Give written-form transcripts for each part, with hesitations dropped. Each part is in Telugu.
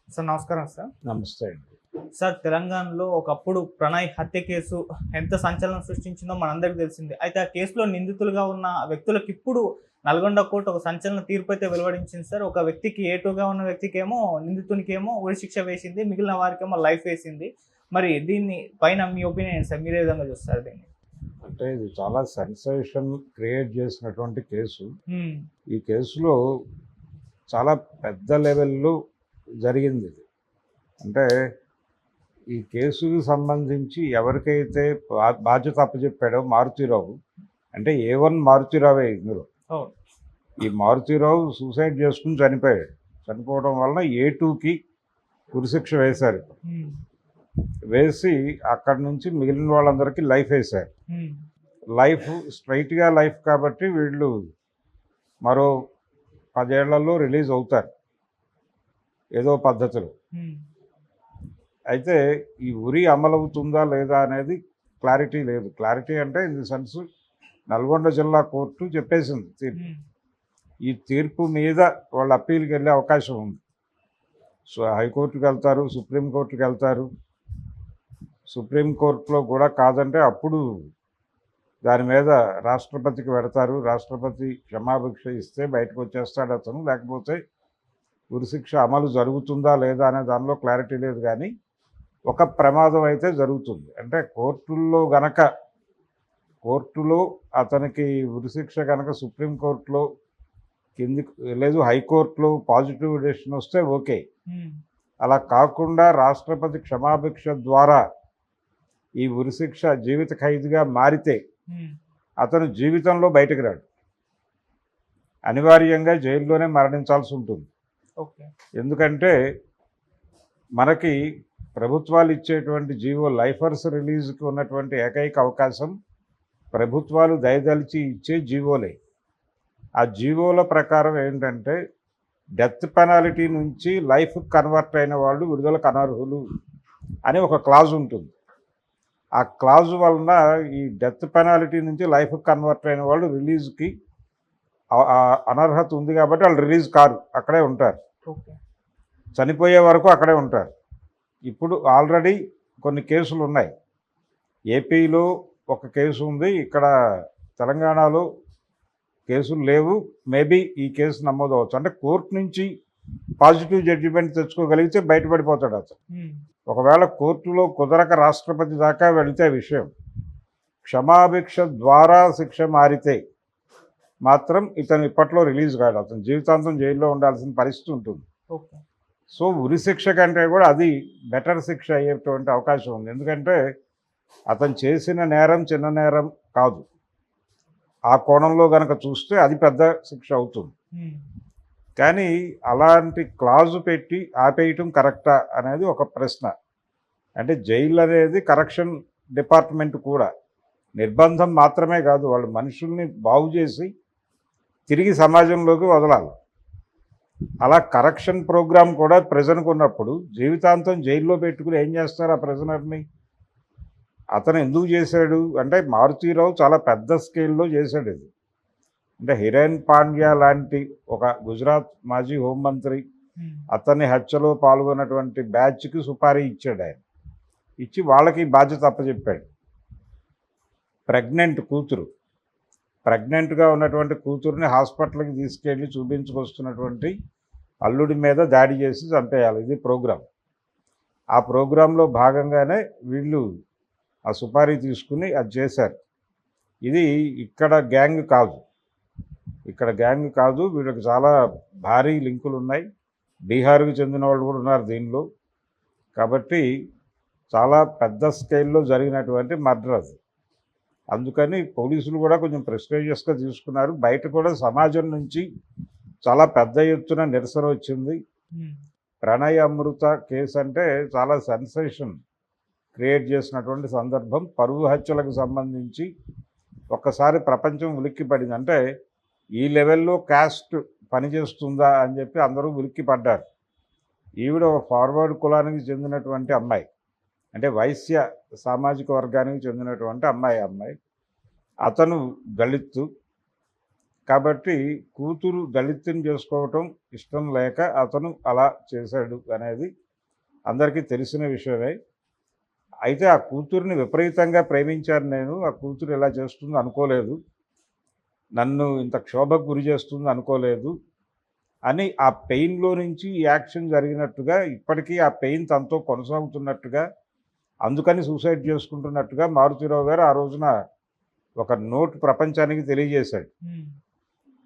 సార్ నమస్కారం సార్. నమస్తే అండి. సార్ తెలంగాణలో ఒకప్పుడు ప్రణయ్ హత్య కేసు ఎంత సంచలనం సృష్టించిందో మనందరికీ తెలిసిందే. అయితే ఆ కేసులో నిందితులుగా ఉన్న వ్యక్తులకు ఇప్పుడు నల్గొండ కోర్టు ఒక సంచలన తీర్పు అయితే వెలువడించింది సార్. ఒక వ్యక్తికి A2గా ఉన్న వ్యక్తికేమో నిందితునికేమో ఉరి శిక్ష వేసింది. మిగిలిన వారికేమో లైఫ్ వేసింది. మరి దీన్ని పైన మీ ఒపీనియన్ ఏంటి సార్? మీరు ఏ విధంగా చూస్తారు దీన్ని? అంటే ఇది చాలా సెన్సేషన్ క్రియేట్ చేసినటువంటి కేసు. హ్మ్. ఈ కేసులో చాలా పెద్ద లెవెల్లో జరిగింది ఇది. అంటే ఈ కేసుకు సంబంధించి ఎవరికైతే బాధ్యత అప్పచెప్పాడో మారుతీరావు, అంటే A1 మారుతీరావే ఇందులో. అవును. ఈ మారుతీరావు సూసైడ్ చేసుకుని చనిపోయాడు. చనిపోవడం వలన A2కి ఉరిశిక్ష వేశారు. హ్మ్. వేసి అక్కడి నుంచి మిగిలిన వాళ్ళందరికీ లైఫ్ వేశారు. హ్మ్. లైఫ్ స్ట్రైట్గా లైఫ్ కాబట్టి వీళ్ళు మరో 10 ఏళ్లలో రిలీజ్ అవుతారు ఏదో పద్ధతిలో. హ్మ్. అయితే ఈ ఉరి అమలవుతుందా లేదా అనేది క్లారిటీ లేదు. క్లారిటీ అంటే ఇన్ ది సెన్స్ నల్గొండ జిల్లా కోర్టు చెప్పేసింది తీర్పు. హ్మ్. ఈ తీర్పు మీద వాళ్ళు అప్పీల్కి వెళ్ళే అవకాశం ఉంది. సో హైకోర్టుకి వెళ్తారు, సుప్రీంకోర్టుకి వెళ్తారు. సుప్రీంకోర్టులో కూడా కాదంటే అప్పుడు దాని మీద రాష్ట్రపతికి పెడతారు. రాష్ట్రపతి క్షమాభిక్ష ఇస్తే బయటకు వచ్చేస్తాడు అతను, లేకపోతే ఉరిశిక్ష అమలు జరుగుతుందా లేదా అనే దానిలో క్లారిటీ లేదు. కానీ ఒక ప్రమాదం అయితే జరుగుతుంది. అంటే కోర్టులో అతనికి ఉరిశిక్ష కనుక సుప్రీంకోర్టులో కిందికి లేదు, హైకోర్టులో పాజిటివ్ డెసిషన్ వస్తే ఓకే. హ్మ్. అలా కాకుండా రాష్ట్రపతి క్షమాభిక్ష ద్వారా ఈ ఉరిశిక్ష జీవిత ఖైదుగా మారితే హ్మ్. అతను జీవితంలో బయటకు రాడు, అనివార్యంగా జైల్లోనే మరణించాల్సి ఉంటుంది. ఓకే. ఎందుకంటే మనకి ప్రభుత్వాలు ఇచ్చేటువంటి జీవో లైఫర్స్ రిలీజ్కి ఉన్నటువంటి ఏకైక అవకాశం ప్రభుత్వాలు దయదలిచి ఇచ్చే జీవోలే. ఆ జీవోల ప్రకారం ఏంటంటే డెత్ పెనాల్టీ నుంచి లైఫ్ కన్వర్ట్ అయిన వాళ్ళు విడుదలకు అనర్హులు అని ఒక క్లాజ్ ఉంటుంది. ఆ క్లాజ్ వలన ఈ డెత్ పెనాల్టీ నుంచి లైఫ్ కన్వర్ట్ అయిన వాళ్ళు రిలీజ్కి అనర్హత ఉంది కాబట్టి వాళ్ళు రిలీజ్ కారు, అక్కడే ఉంటారు. ఓకే. చనిపోయే వరకు అక్కడే ఉంటారు. ఇప్పుడు ఆల్రెడీ కొన్ని కేసులు ఉన్నాయి. ఏపీలో ఒక కేసు ఉంది, ఇక్కడ తెలంగాణలో కేసులు లేవు. మేబీ ఈ కేసు నమోదవచ్చు. అంటే కోర్టు నుంచి పాజిటివ్ జడ్జిమెంట్ తెచ్చుకోగలిగితే బయటపడిపోతాడు అతను. హ్మ్. ఒకవేళ కోర్టులో కుదరక రాష్ట్రపతి దాకా వెళితే విషయం, క్షమాభిక్ష ద్వారా శిక్ష మారితే మాత్రం ఇతను ఇప్పట్లో రిలీజ్ కాడు. అతను జీవితాంతం జైల్లో ఉండాల్సిన పరిస్థితి ఉంటుంది. ఓకే. సో ఉరి శిక్ష కంటే కూడా అది బెటర్ శిక్ష అయ్యేటువంటి అవకాశం ఉంది. ఎందుకంటే అతను చేసిన నేరం చిన్న నేరం కాదు. ఆ కోణంలో కనుక చూస్తే అది పెద్ద శిక్ష అవుతుంది. హ్మ్. కానీ అలాంటి క్లాజు పెట్టి ఆపేయటం కరెక్టా అనేది ఒక ప్రశ్న. అంటే జైలు అనేది కరెక్షన్ డిపార్ట్మెంట్ కూడా నిర్బంధం మాత్రమే కాదు, వాళ్ళు మనుషుల్ని బాగు చేసి తిరిగి సమాజంలోకి వదలాలి. అలా కరెక్షన్ ప్రోగ్రాం కూడా ప్రిజన్కు ఉన్నప్పుడు జీవితాంతం జైల్లో పెట్టుకుని ఏం చేస్తారు ఆ ప్రిజనర్ని? అతను ఎందుకు చేశాడు అంటే మారుతీరావు చాలా పెద్ద స్కేల్లో చేశాడు ఇది. అంటే హిరేన్ పాండ్యా లాంటి ఒక గుజరాత్ మాజీ హోంమంత్రి హ్మ్. అతన్ని హత్యలో పాల్గొన్నటువంటి బ్యాచ్కి సుపారీ ఇచ్చాడు ఆయన. ఇచ్చి వాళ్ళకి బాధ్యత అప్పచెప్పాడు. ప్రెగ్నెంట్గా ఉన్నటువంటి కూతురుని హాస్పిటల్కి తీసుకెళ్ళి చూపించుకొస్తున్నటువంటి అల్లుడి మీద దాడి చేసి చంపేయాలి, ఇది ప్రోగ్రాం. ఆ ప్రోగ్రాంలో భాగంగానే వీళ్ళు ఆ సుపారీ తీసుకుని అది చేశారు. ఇది ఇక్కడ గ్యాంగ్ కాదు, వీళ్ళకి చాలా భారీ లింకులు ఉన్నాయి. బీహార్కి చెందిన వాళ్ళు కూడా ఉన్నారు దీనిలో. కాబట్టి చాలా పెద్ద స్కేల్లో జరిగినటువంటి మర్డర్ అది. అందుకని పోలీసులు కూడా కొంచెం ప్రెస్టీజియస్గా తీసుకున్నారు. బయట కూడా సమాజం నుంచి చాలా పెద్ద ఎత్తున నిరసన వచ్చింది. హ్మ్. ప్రణయ్ అమృత కేసు అంటే చాలా సెన్సేషన్ క్రియేట్ చేసినటువంటి సందర్భం. పరువు హత్యలకు సంబంధించి ఒక్కసారి ప్రపంచం ఉలిక్కిపడింది. అంటే ఈ లెవెల్లో క్యాస్ట్ పనిచేస్తుందా అని చెప్పి అందరూ ఉలిక్కిపడ్డారు. ఈవిడ ఒక ఫార్వర్డ్ కులానికి చెందినటువంటి అమ్మాయి, అంటే వైశ్య సామాజిక వర్గానికి చెందినటువంటి అమ్మాయి. అతను దళిత్తు. కాబట్టి కూతురు దళితుని చేసుకోవటం ఇష్టం లేక అతను అలా చేశాడు అనేది అందరికీ తెలిసిన విషయమే. అయితే ఆ కూతుర్ని విపరీతంగా ప్రేమించాను నేను. ఆ కూతురు ఇలా చేస్తుంది అనుకోలేదు. నన్ను ఇంత క్షోభకు గురి చేస్తుంది అనుకోలేదు అని ఆ పెయిన్‌లో నుంచి ఈ యాక్షన్ జరిగినట్టుగా, ఇప్పటికీ ఆ పెయిన్ తనతో కొనసాగుతున్నట్టుగా, అందుకని సూసైడ్ చేసుకుంటున్నట్టుగా మారుతీరావు గారు ఆ రోజున ఒక నోట్ ప్రపంచానికి తెలియజేశాడు.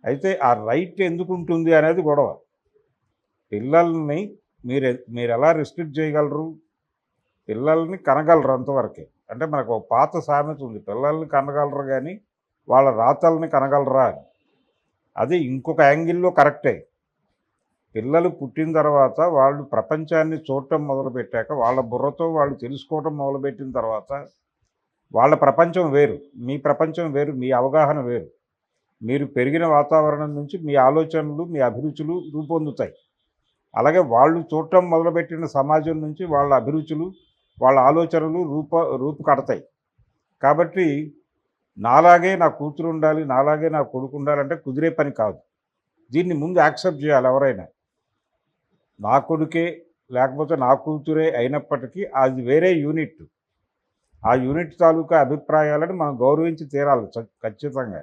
అయితే ఆ రైట్ ఎందుకుంటుంది అనేది గొడవ. పిల్లల్ని మీరెలా రిస్ట్రిక్ట్ చేయగలరు? పిల్లల్ని కనగలరు అంతవరకే. అంటే మనకు ఒక పాత సామెత ఉంది. పిల్లల్ని కనగలరు గానీ, వాళ్ళ రాతల్ని కనగలరా అని. అది ఇంకొక యాంగిల్‌లో కరెక్టే. పిల్లలు పుట్టిన తర్వాత వాళ్ళు ప్రపంచాన్ని చూడటం మొదలుపెట్టాక, వాళ్ళ బుర్రతో వాళ్ళు తెలుసుకోవటం మొదలుపెట్టిన తర్వాత, వాళ్ళ ప్రపంచం వేరు. మీ ప్రపంచం వేరు. మీ అవగాహన వేరు. మీరు పెరిగిన వాతావరణం నుంచి మీ ఆలోచనలు, మీ అభిరుచులు రూపొందుతాయి. అలాగే వాళ్ళు చూడటం మొదలుపెట్టిన సమాజం నుంచి వాళ్ళ అభిరుచులు, వాళ్ళ ఆలోచనలు రూపుకడతాయి. కాబట్టి నాలాగే నా కూతురు ఉండాలి, నాలాగే నా కొడుకు ఉండాలంటే కుదిరే పని కాదు. దీన్ని ముందు యాక్సెప్ట్ చేయాలి ఎవరైనా. నా కొడుకే లేకపోతే నా కూతురే అయినప్పటికీ అది వేరే యూనిట్. ఆ యూనిట్ తాలూకా అభిప్రాయాలను మనం గౌరవించి తీరాలి ఖచ్చితంగా.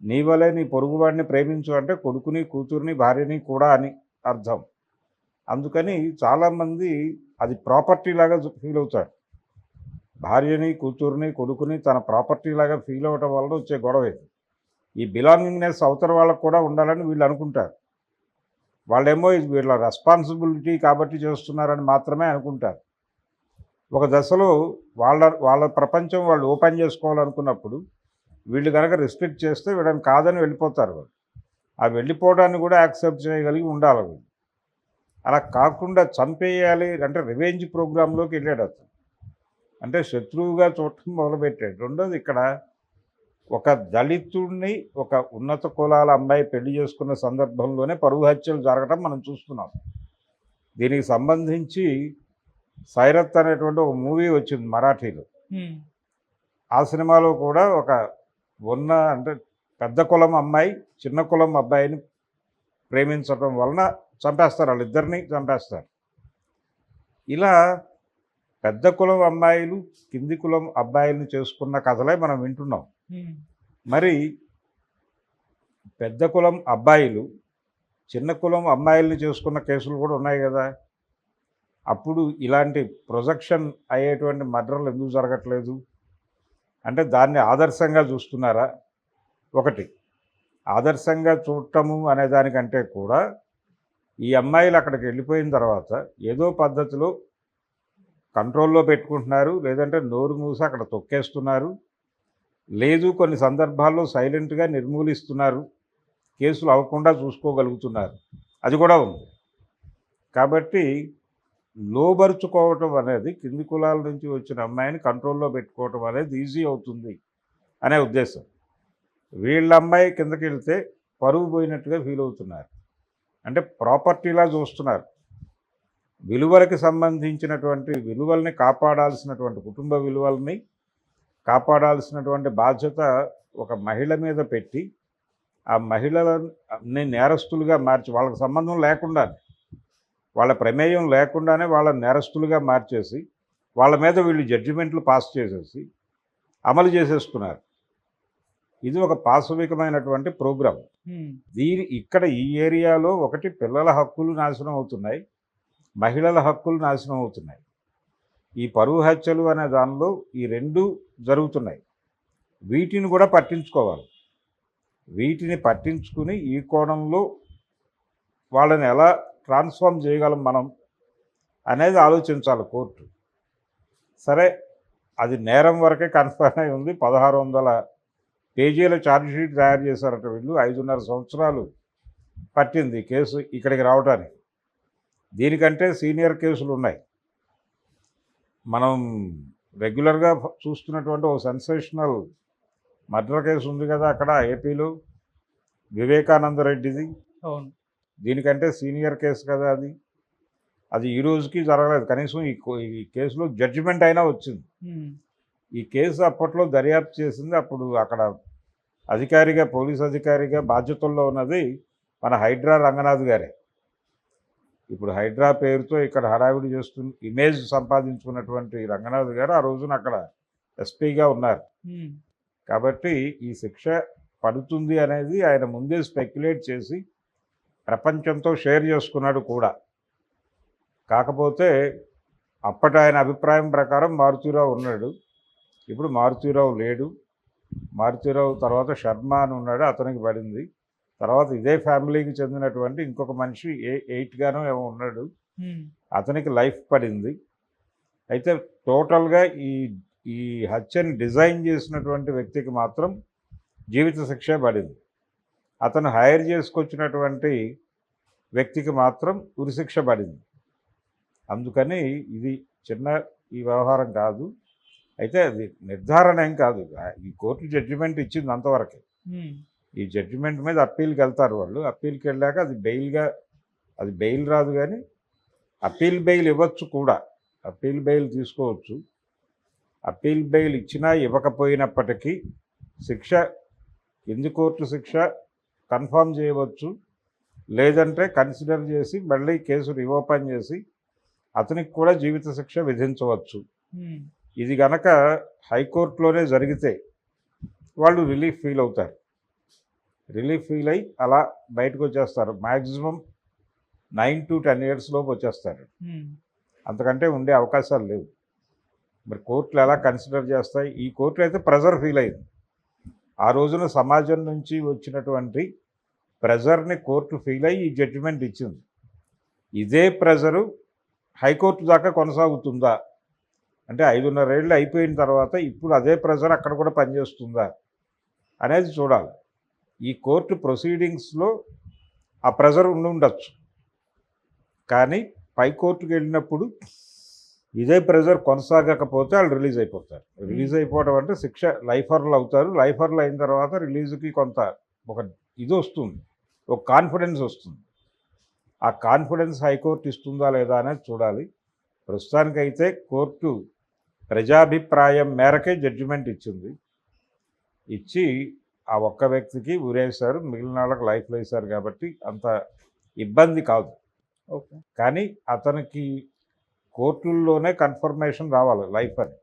నీ వలే నీ పొరుగువాడిని ప్రేమించు అంటే కొడుకుని, కూతుర్ని, భార్యని కూడా అని అర్థం. అందుకని చాలామంది అది ప్రాపర్టీ లాగా ఫీల్ అవుతారు. భార్యని, కూతుర్ని, కొడుకుని తన ప్రాపర్టీ లాగా ఫీల్ అవ్వటం వల్ల వచ్చే గొడవ ఇది. ఈ బిలాంగింగ్నెస్ అవతల వాళ్ళకు కూడా ఉండాలని వీళ్ళు అనుకుంటారు. వాళ్ళేమో ఇది వీళ్ళ రెస్పాన్సిబిలిటీ కాబట్టి చేస్తున్నారని మాత్రమే అనుకుంటారు. ఒక దశలో వాళ్ళ ప్రపంచం వాళ్ళు ఓపెన్ చేసుకోవాలనుకున్నప్పుడు వీళ్ళు కనుక రిస్ట్రిక్ట్ చేస్తే వీళ్ళని కాదని వెళ్ళిపోతారు వాళ్ళు. ఆ వెళ్ళిపోవడాన్ని కూడా యాక్సెప్ట్ చేయగలిగి ఉండాలి వీళ్ళు. అలా కాకుండా చంపేయాలి అంటే రివెంజ్ ప్రోగ్రాంలోకి వెళ్ళాడు అతను. అంటే శత్రువుగా చూడటం మొదలుపెట్టాడు. రెండోది ఇక్కడ ఒక దళితుడిని ఒక ఉన్నత కులాల అమ్మాయి పెళ్లి చేసుకున్న సందర్భంలోనే పరువు హత్యలు జరగడం మనం చూస్తున్నాం. దీనికి సంబంధించి సైరత్ అనేటువంటి ఒక మూవీ వచ్చింది మరాఠీలో. ఆ సినిమాలో కూడా ఒక అంటే పెద్ద కులం అమ్మాయి చిన్న కులం అబ్బాయిని ప్రేమించడం వలన చంపేస్తారు, వాళ్ళిద్దరిని చంపేస్తారు. ఇలా పెద్ద కులం అమ్మాయిలు కింది కులం అబ్బాయిలను చేసుకున్న కథలే మనం వింటున్నాం. మరి పెద్ద కులం అబ్బాయిలు చిన్న కులం అమ్మాయిల్ని చేసుకున్న కేసులు కూడా ఉన్నాయి కదా. అప్పుడు ఇలాంటి ప్రొజెక్షన్ అయ్యేటువంటి మర్డర్లు ఎందుకు జరగట్లేదు అంటే దాన్ని ఆదర్శంగా చూస్తున్నారా? ఒకటి ఆదర్శంగా చూడటము అనే దానికంటే కూడా ఈ అమ్మాయిలు అక్కడికి వెళ్ళిపోయిన తర్వాత ఏదో పద్ధతిలో కంట్రోల్లో పెట్టుకుంటున్నారు, లేదంటే నోరు మూసి అక్కడ తొక్కేస్తున్నారు, లేదు కొన్ని సందర్భాల్లో సైలెంట్గా నిర్మూలిస్తున్నారు, కేసులు అవ్వకుండా చూసుకోగలుగుతున్నారు, అది కూడా ఉంది. కాబట్టి లోబరుచుకోవటం అనేది కింది కులాల నుంచి వచ్చిన అమ్మాయిని కంట్రోల్లో పెట్టుకోవటం అనేది ఈజీ అవుతుంది అనే ఉద్దేశం. వీళ్ళ అమ్మాయి కిందకి వెళ్తే పరువు పోయినట్టుగా ఫీల్ అవుతున్నారు. అంటే ప్రాపర్టీలా చూస్తున్నారు. విలువలకు సంబంధించినటువంటి విలువల్ని కాపాడాల్సినటువంటి కుటుంబ విలువల్ని కాపాడాల్సినటువంటి బాధ్యత ఒక మహిళ మీద పెట్టి ఆ మహిళలని నేరస్తులుగా మార్చి వాళ్ళకి సంబంధం లేకుండా వాళ్ళ ప్రమేయం లేకుండానే వాళ్ళని నేరస్తులుగా మార్చేసి వాళ్ళ మీద వీళ్ళు జడ్జిమెంట్లు పాస్ చేసేసి అమలు చేసేస్తున్నారు. ఇది ఒక పాశవికమైనటువంటి ప్రోగ్రాం. ఇక్కడ ఈ ఏరియాలో ఒకటి పిల్లల హక్కులు నాశనం అవుతున్నాయి, మహిళల హక్కులు నాశనం అవుతున్నాయి. ఈ పరువు హత్యలు అనే దానిలో ఈ రెండు జరుగుతున్నాయి. వీటిని కూడా పట్టించుకోవాలి. వీటిని పట్టించుకుని ఈ కోణంలో వాళ్ళని ఎలా ట్రాన్స్ఫార్మ్ చేయగలం మనం అనేది ఆలోచించాలి కోర్టు. సరే, అది నేరం వరకే కన్ఫర్మ్ అయి ఉంది. 1600 పేజీల ఛార్జ్షీట్ తయారు చేశారట వీళ్ళు. 5.5 సంవత్సరాలు పట్టింది కేసు ఇక్కడికి రావడానికి. దీనికంటే సీనియర్ కేసులు ఉన్నాయి. మనం రెగ్యులర్గా చూస్తున్నటువంటి ఒక సెన్సేషనల్ మర్డర్ కేసు ఉంది కదా అక్కడ ఏపీలో, వివేకానంద రెడ్డిది. అవును, దీనికంటే సీనియర్ కేసు కదా అది. అది ఈ రోజుకి జరగలేదు. కనీసం ఈ కేసులో జడ్జిమెంట్ అయినా వచ్చింది. ఈ కేసు అప్పట్లో దర్యాప్తు చేసింది. అప్పుడు అక్కడ అధికారిగా పోలీస్ అధికారిగా బాధ్యతల్లో ఉన్నది మన హైడ్రా రంగనాథ్ గారే. ఇప్పుడు హైడ్రా పేరుతో ఇక్కడ హడావిడి చేస్తూ ఇమేజ్ సంపాదించుకున్నటువంటి రంగనాథ్ గారు ఆ రోజున అక్కడ ఎస్పీగా ఉన్నారు. కాబట్టి ఈ శిక్ష పడుతుంది అనేది ఆయన ముందే స్పెక్యులేట్ చేసి ప్రపంచంతో షేర్ చేసుకున్నాడు కూడా. కాకపోతే అప్పటి ఆయన అభిప్రాయం ప్రకారం మారుతీరావు ఉన్నాడు, ఇప్పుడు మారుతీరావు లేడు. మారుతీరావు తర్వాత శర్మ అని ఉన్నాడు, అతనికి పడింది. తర్వాత ఇదే ఫ్యామిలీకి చెందినటువంటి ఇంకొక మనిషి 8 గానో ఏమో ఉన్నాడు, అతనికి లైఫ్ పడింది. అయితే టోటల్గా ఈ ఈ హత్యని డిజైన్ చేసినటువంటి వ్యక్తికి మాత్రం జీవిత శిక్ష పడింది. అతను హైర్ చేసుకొచ్చినటువంటి వ్యక్తికి మాత్రం ఉరిశిక్ష పడింది. అందుకని ఇది చిన్న ఈ వ్యవహారం కాదు. అయితే అది నిర్ధారణ ఏం కాదు, ఈ కోర్టు జడ్జిమెంట్ ఇచ్చింది అంతవరకే. ఈ జడ్జిమెంట్ మీద అప్పీల్కి వెళ్తారు వాళ్ళు. అప్పీల్కి వెళ్ళాక అది బెయిల్గా, అది బెయిల్ రాదు కానీ అప్పీల్ బెయిల్ ఇవ్వచ్చు కూడా, అప్పీల్ బెయిల్ తీసుకోవచ్చు. అప్పీల్ బెయిల్ ఇచ్చినా ఇవ్వకపోయినప్పటికీ శిక్ష కింది కోర్టు శిక్ష కన్ఫర్మ్ చేయవచ్చు, లేదంటే కన్సిడర్ చేసి మళ్ళీ కేసు రీఓపెన్ చేసి అతనికి కూడా జీవిత శిక్ష విధించవచ్చు. ఇది గనక హైకోర్టులోనే జరిగితే వాళ్ళు రిలీఫ్ ఫీల్ అవుతారు. రిలీఫ్ ఫీల్ అయ్యి అలా బయటకు వచ్చేస్తారు. మ్యాక్సిమం 9 to 10 years లోపు వచ్చేస్తారు. అంతకంటే ఉండే అవకాశాలు లేవు. మరి కోర్టులు ఎలా కన్సిడర్ చేస్తాయి? ఈ కోర్టులు అయితే ప్రెజర్ ఫీల్ అయింది. ఆ రోజున సమాజం నుంచి వచ్చినటువంటి ప్రెజర్ని కోర్టు ఫీల్ అయ్యి ఈ జడ్జిమెంట్ ఇచ్చింది. ఇదే ప్రెజరు హైకోర్టు దాకా కొనసాగుతుందా అంటే 5.5 ఏళ్ళు అయిపోయిన తర్వాత ఇప్పుడు అదే ప్రెజర్ అక్కడ కూడా పనిచేస్తుందా అనేది చూడాలి. ఈ కోర్టు ప్రొసీడింగ్స్లో ఆ ప్రెజర్ ఉండొచ్చు, కానీ పై కోర్టుకు వెళ్ళినప్పుడు ఇదే ప్రెజర్ కొనసాగకపోతే వాళ్ళు రిలీజ్ అయిపోతారు. రిలీజ్ అయిపోవడం అంటే శిక్ష లైఫర్లు అవుతారు. లైఫర్లు అయిన తర్వాత రిలీజ్కి కొంత ఒక ఇది వస్తుంది, ఒక కాన్ఫిడెన్స్ వస్తుంది. ఆ కాన్ఫిడెన్స్ హైకోర్టు ఇస్తుందా లేదా అనేది చూడాలి. ప్రస్తుతానికైతే కోర్టు ప్రజాభిప్రాయం మేరకే జడ్జిమెంట్ ఇచ్చింది. ఇచ్చి ఆ ఒక్క వ్యక్తికి ఉరేశారు, మిగిలిన వాళ్ళకి లైఫ్లో వేశారు. కాబట్టి అంత ఇబ్బంది కాదు. ఓకే. కానీ అతనికి కోర్టుల్లోనే కన్ఫర్మేషన్ రావాలి లైఫ్ అని.